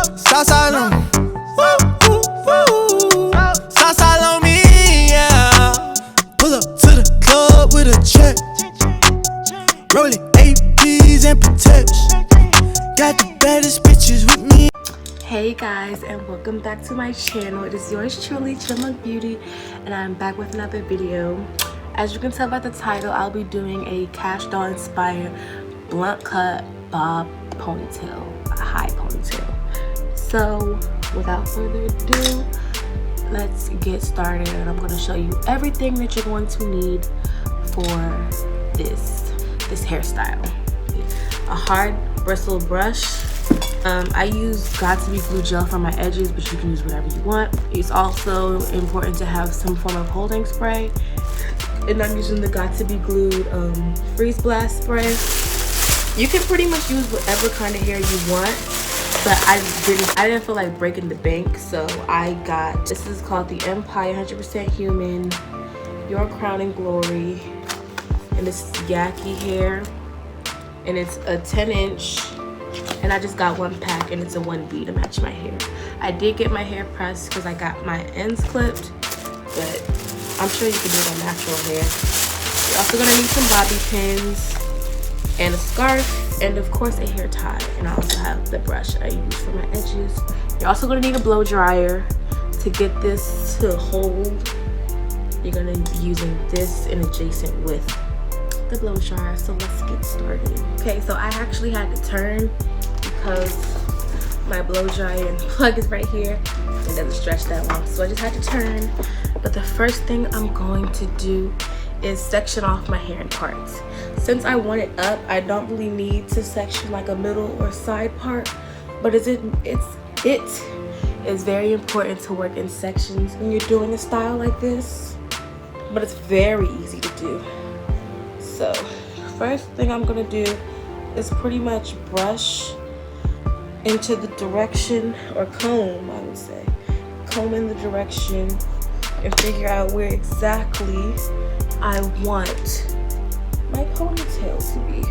Southside on me. Southside on me, yeah. Pull up to the club with a check. Rolling APs and protection. Got the baddest bitches with me. Hey guys, and welcome back to my channel. It is yours truly, Chipmunk Beauty, and I'm back with another video. As you can tell by the title, I'll be doing a Kash doll inspired blunt cut bob ponytail, a high ponytail. So without further ado, let's get started, and I'm going to show you everything that you're going to need for this hairstyle. A hard bristle brush. I use Got To Be Glue gel for my edges, but you can use whatever you want. It's also important to have some form of holding spray, and I'm using the Got To Be Glued freeze blast spray. You can pretty much use whatever kind of hair you want, but I didn't feel like breaking the bank, so I got, this is called the Empire 100% Human Your Crowning Glory, and this is Yaki hair, and it's a 10-inch, and I just got one pack, and it's a 1B to match my hair. I did get my hair pressed because I got my ends clipped, but I'm sure you can do it on natural hair. You're also gonna need some bobby pins and a scarf, and of course a hair tie. And I also have the brush I use for my edges. You're also gonna need a blow dryer to get this to hold. You're gonna be using this in adjacent with the blow dryer. So let's get started. Okay, so I actually had to turn because my blow dryer and plug is right here. It doesn't stretch that long, so I just had to turn. But the first thing I'm going to do is section off my hair in parts. Since I want it up, I don't really need to section like a middle or side part, but it is very important to work in sections when you're doing a style like this, but it's very easy to do. So first thing I'm gonna do is pretty much brush into the direction, or comb, I would say. Comb in the direction and figure out where exactly I want my ponytail to be.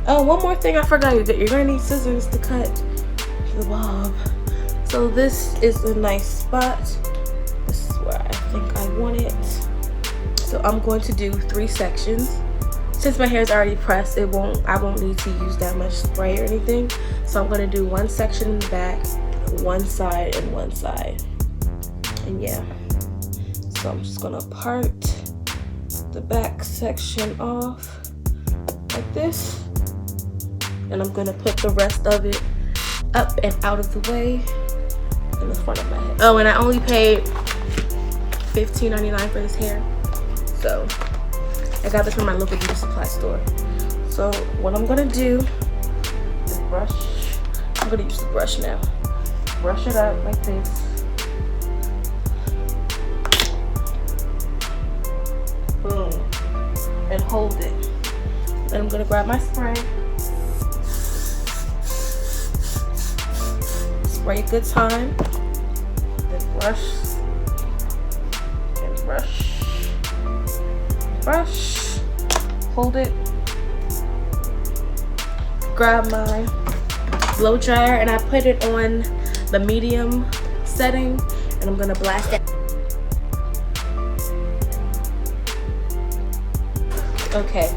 Oh, one more thing I forgot, that you're gonna need scissors to cut the bob. So this is a nice spot. This is where I think I want it. So I'm going to do 3 sections. Since my hair is already pressed, I won't need to use that much spray or anything. So I'm gonna do 1 section in the back, 1 side, and 1 side. And yeah. So I'm just gonna part the back section off like this. And I'm gonna put the rest of it up and out of the way in the front of my head. Oh, and I only paid $15.99 for this hair. So I got this from my local beauty supply store. So what I'm gonna do is brush. I'm gonna use the brush now. Brush it up like this. Boom. And hold it. Then I'm gonna grab my spray. Spray a good time. Then brush. And brush. Brush, hold it, grab my blow dryer, and I put it on the medium setting, and I'm gonna blast it. Okay,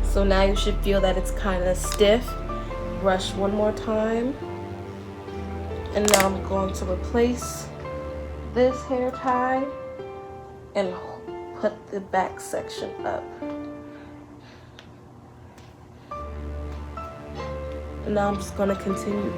so now you should feel that it's kind of stiff. Brush one more time, and now I'm going to replace this hair tie and put the back section up. And now I'm just gonna continue.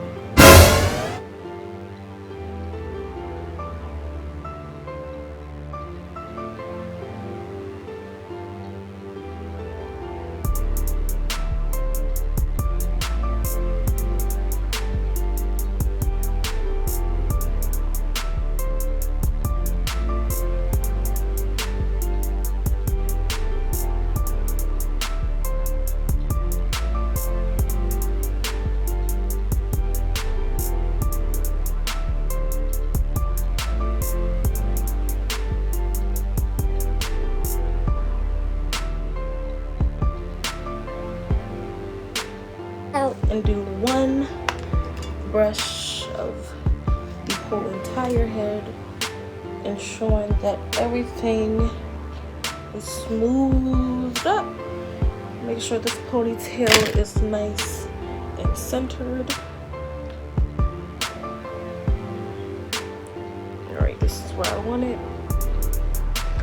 out and do one brush of the whole entire head, ensuring that everything is smoothed up. Make sure this ponytail is nice and centered. Alright, this is where I want it.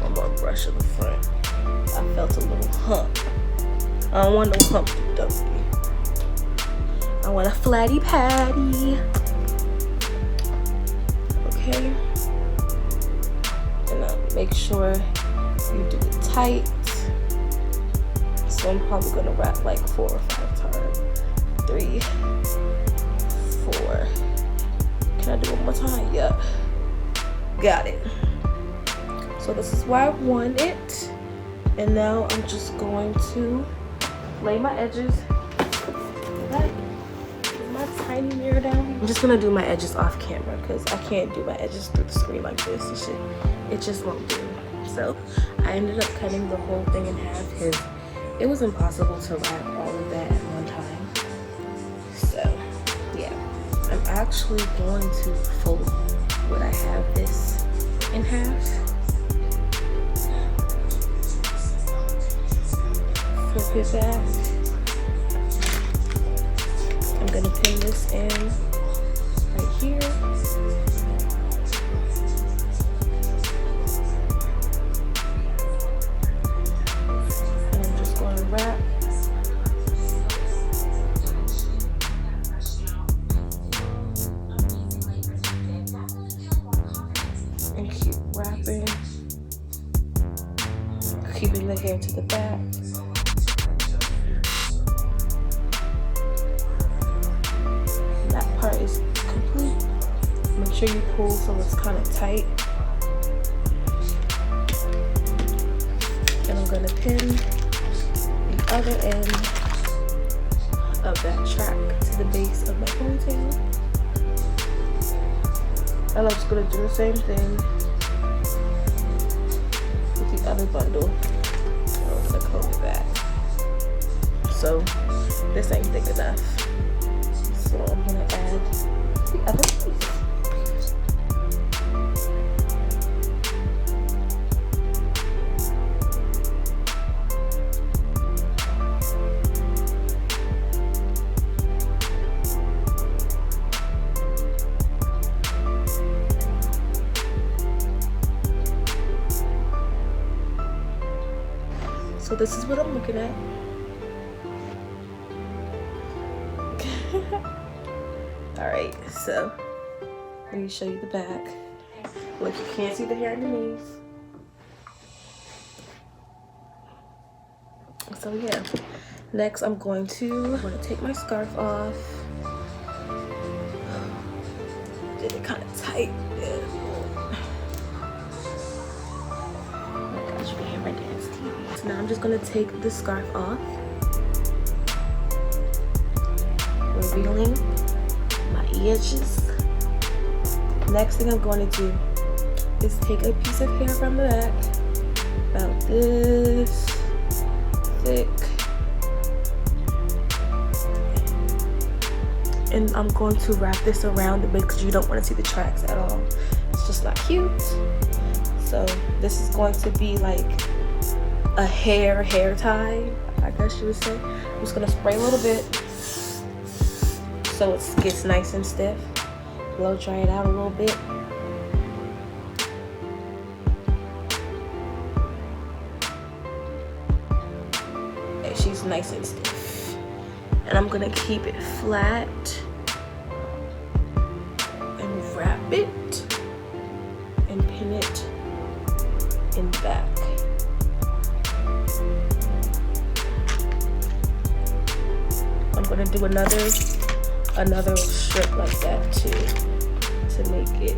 One more brush in the front. I felt a little hump. I don't want no humpty dumpty. I want a flatty patty. Okay. And make sure you do it tight. So I'm probably gonna wrap like 4 or 5 times. 3, 4. Can I do it one more time? Yeah. Got it. So this is where I want it. And now I'm just going to lay my edges. My tiny mirror down. I'm just gonna do my edges off camera because I can't do my edges through the screen like this. It just won't do. So I ended up cutting the whole thing in half because it was impossible to wrap all of that at one time. So yeah, I'm actually going to fold what I have this in half. Flip it back. I'm gonna pin this in right here. And I'm just going to wrap. And keep wrapping. Keeping the hair to the back. Is complete. Make sure you pull so it's kind of tight. And I'm gonna pin the other end of that track to the base of my ponytail. And I'm just gonna do the same thing with the other bundle. And I'm gonna comb it back. So this ain't thick enough. So I'm gonna add the other piece. So this is what I'm looking at. Alright, so let me show you the back. Look, you can't see the hair underneath. So yeah, next I'm going to take my scarf off. Did it kind of tight. Oh my gosh, you can hear my dance TV. So now I'm just gonna take the scarf off, revealing my edges. Next thing I'm going to do is take a piece of hair from the back, about this thick, and I'm going to wrap this around a bit because you don't want to see the tracks at all. It's just not cute. So this is going to be like a hair tie, I guess you would say. I'm just gonna spray a little bit so it gets nice and stiff. Blow dry it out a little bit. Okay, she's nice and stiff. And I'm gonna keep it flat and wrap it and pin it in the back. I'm gonna do another strip like that too, to make it,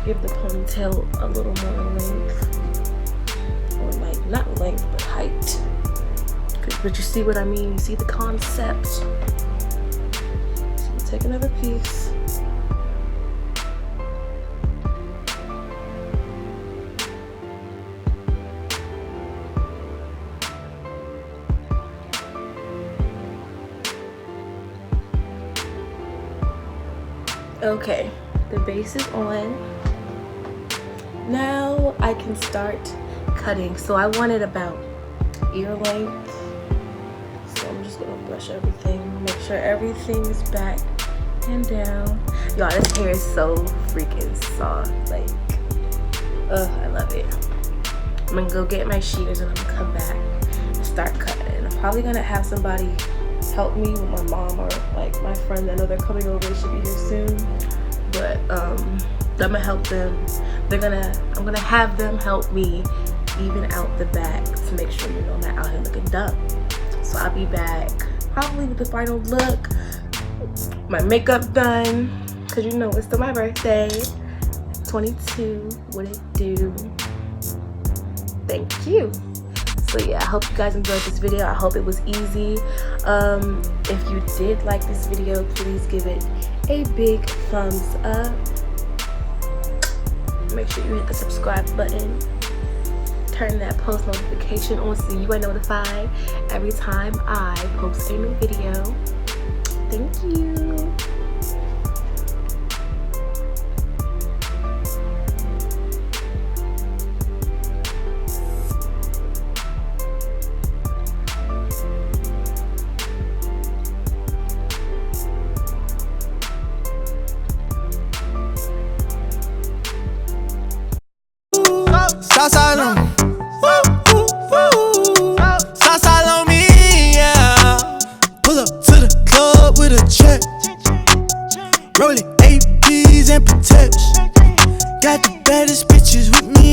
give the ponytail a little more length, or like not length but height. But you see what I mean? You see the concept. So take another piece. Okay, the base is on. Now I can start cutting. So I wanted about ear length. So I'm just gonna brush everything, make sure everything is back and down. Y'all, this hair is so freaking soft. Like, I love it. I'm gonna go get my shears and I'm gonna come back and start cutting. I'm probably gonna have somebody help me with my mom or like my friend. I know they're coming over, they should be here soon. But I'm gonna help them. I'm gonna have them help me even out the back to make sure, you know, I'm not out here looking dumb. So I'll be back probably with the final look, my makeup done, cause you know it's still my birthday. 22, what it do? Thank you. So yeah, I hope you guys enjoyed this video. I hope it was easy. If you did like this video, please give it a big thumbs up. Make sure you hit the subscribe button. Turn that post notification on so you are notified every time I post a new video. Thank you.